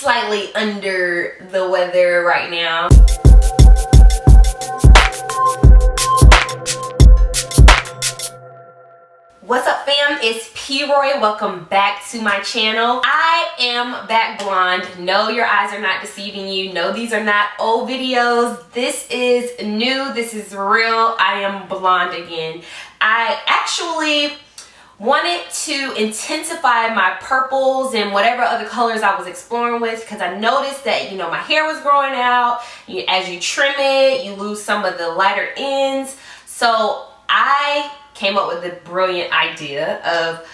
slightly under the weather right now. What's up, fam? It's askpRoy. Welcome back to my channel. I am back blonde. No, your eyes are not deceiving you. No, these are not old videos. This is new. This is real. I am blonde again. I actually wanted to intensify my purples and whatever other colors I was exploring with, because I noticed that, you know, my hair was growing out. As you trim it, you lose some of the lighter ends. So I came up with the brilliant idea of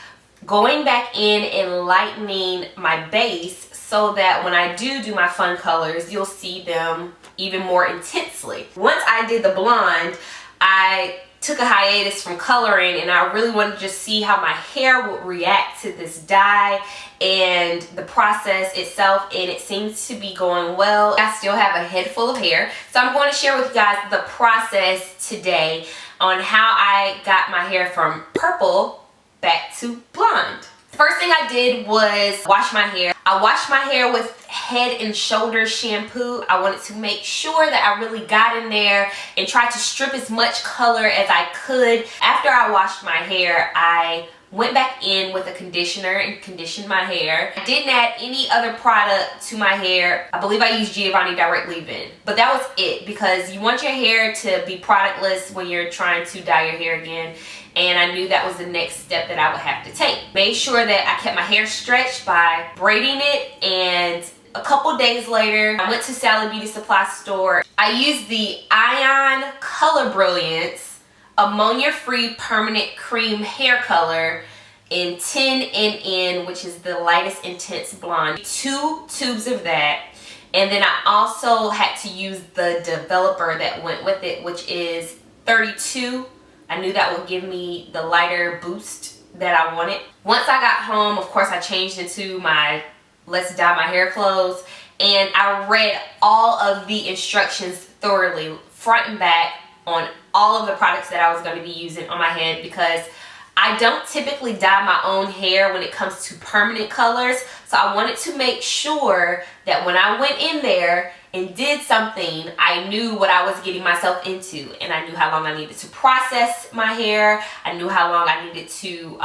going back in and lightening my base so that when I do my fun colors, you'll see them even more intensely. Once I did the blonde, I took a hiatus from coloring, and I really wanted to just see how my hair would react to this dye and the process itself, and it seems to be going well. I still have a head full of hair, so I'm going to share with you guys the process today on how I got my hair from purple back to blonde. First thing I did was wash my hair. I washed my hair with Head and Shoulders shampoo. I wanted to make sure that I really got in there and tried to strip as much color as I could. After I washed my hair, I went back in with a conditioner and conditioned my hair. I didn't add any other product to my hair. I believe I used Giovanni Direct Leave-In, but that was it, because you want your hair to be productless when you're trying to dye your hair again, and I knew that was the next step that I would have to take. Made sure that I kept my hair stretched by braiding it, and a couple days later, I went to Sally Beauty Supply store. I used the Ion Color Brilliance Ammonia Free Permanent Cream hair color in 10NN, which is the lightest intense blonde. 2 tubes of that, and then I also had to use the developer that went with it, which is 32. I knew that would give me the lighter boost that I wanted. Once I got home, of course, I changed into my let's dye my hair clothes, and I read all of the instructions thoroughly, front and back, on all of the products that I was going to be using on my head, because I don't typically dye my own hair when it comes to permanent colors. So I wanted to make sure that when I went in there and did something, I knew what I was getting myself into, and I knew how long I needed to process my hair. I knew how long I needed to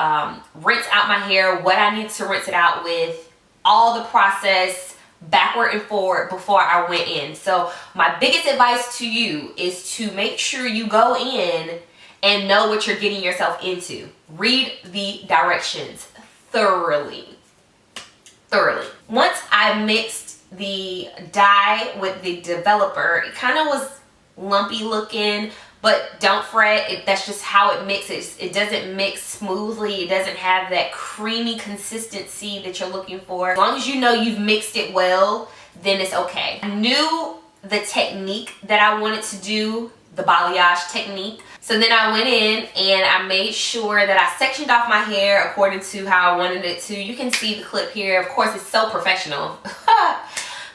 rinse out my hair, what I needed to rinse it out with, all the process backward and forward before I went in. So my biggest advice to you is to make sure you go in and know what you're getting yourself into. Read the directions thoroughly. Once I mixed the dye with the developer, it kind of was lumpy looking, but don't fret, that's just how it mixes. It doesn't mix smoothly. It doesn't have that creamy consistency that you're looking for. As long as you know you've mixed it well, then it's okay. I knew the technique that I wanted to do, the balayage technique. So then I went in and I made sure that I sectioned off my hair according to how I wanted it to. You can see the clip here. Of course, it's so professional.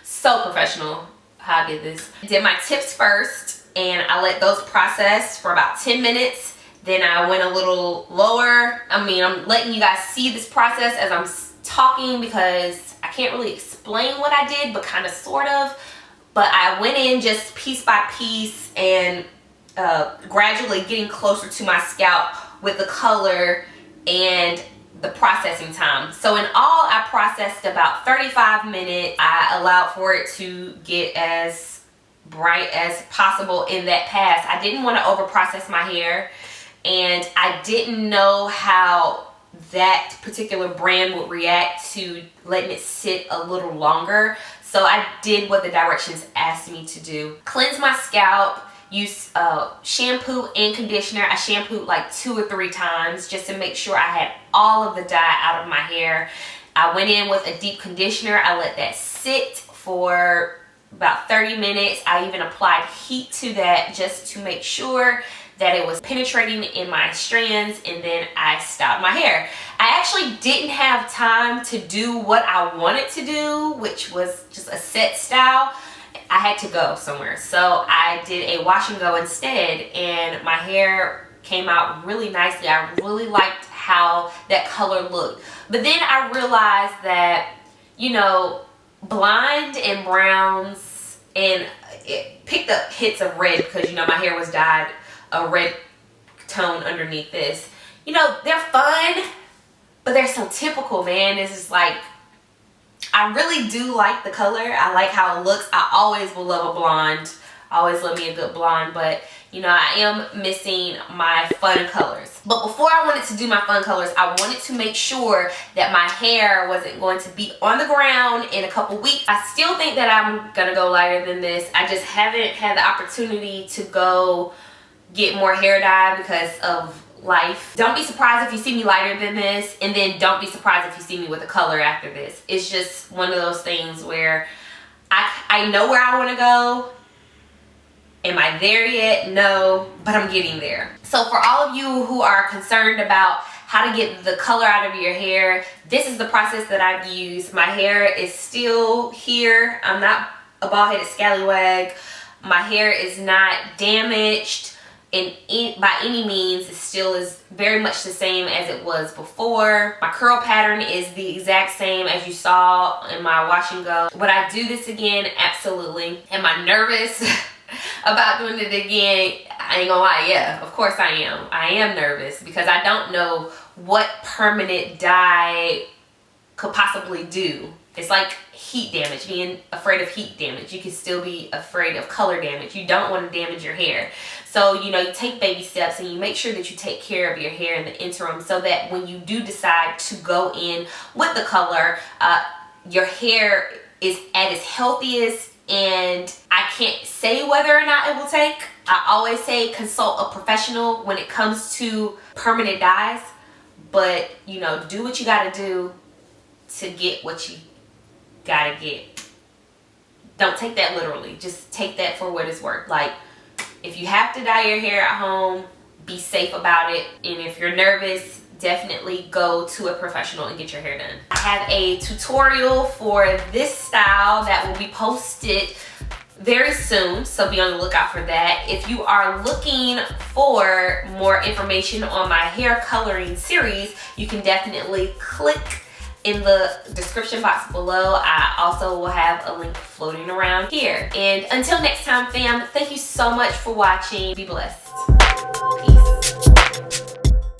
So professional how I did this. I did my tips first, and I let those process for about 10 minutes. Then I went a little lower. I'm letting you guys see this process as I'm talking, because I can't really explain what I did, but kind of sort of. But I went in just piece by piece and gradually getting closer to my scalp with the color and the processing time. So in all, I processed about 35 minutes. I allowed for it to get as bright as possible in that pass. I didn't want to over process my hair, and I didn't know how that particular brand would react to letting it sit a little longer. So I did what the directions asked me to do. Cleanse my scalp, use shampoo and conditioner. I shampooed like 2 or 3 times just to make sure I had all of the dye out of my hair. I went in with a deep conditioner. I let that sit for about 30 minutes. I even applied heat to that just to make sure that it was penetrating in my strands, and then I styled my hair. I actually didn't have time to do what I wanted to do, which was just a set style. I had to go somewhere, so I did a wash and go instead, and my hair came out really nicely. I really liked how that color looked. But then I realized that, you know, blonde and browns, and it picked up hits of red because, you know, my hair was dyed a red tone underneath this. You know, they're fun, but they're so typical, man. This is like, I really do like the color. I like how it looks. I always will love a blonde. I always love me a good blonde, but you know, I am missing my fun colors. But before I wanted to do my fun colors, I wanted to make sure that my hair wasn't going to be on the ground in a couple weeks. I still think that I'm gonna go lighter than this. I just haven't had the opportunity to go get more hair dye because of life. Don't be surprised if you see me lighter than this, and then don't be surprised if you see me with a color after this. It's just one of those things where I know where I want to go. Am I there yet? No, but I'm getting there. So for all of you who are concerned about how to get the color out of your hair, this is the process that I've used. My hair is still here. I'm not a bald-headed scallywag. My hair is not damaged by any means. It still is very much the same as it was before. My curl pattern is the exact same as you saw in my wash and go. Would I do this again? Absolutely. Am I nervous about doing it again? I ain't gonna lie, yeah, of course I am. I am nervous because I don't know what permanent dye could possibly do. It's like heat damage, being afraid of heat damage. You can still be afraid of color damage. You don't want to damage your hair. So, you know, you take baby steps and you make sure that you take care of your hair in the interim so that when you do decide to go in with the color, your hair is at its healthiest. And I can't say whether or not it will take. I always say consult a professional when it comes to permanent dyes. But, you know, do what you gotta do to get what you gotta get. Don't take that literally. Just take that for what it's worth. Like, if you have to dye your hair at home, be safe about it. And if you're nervous, definitely go to a professional and get your hair done. I have a tutorial for this style that will be posted very soon, so be on the lookout for that. If you are looking for more information on my hair coloring series, you can definitely click in the description box below. I also will have a link floating around here. And until next time, fam, thank you so much for watching. Be blessed.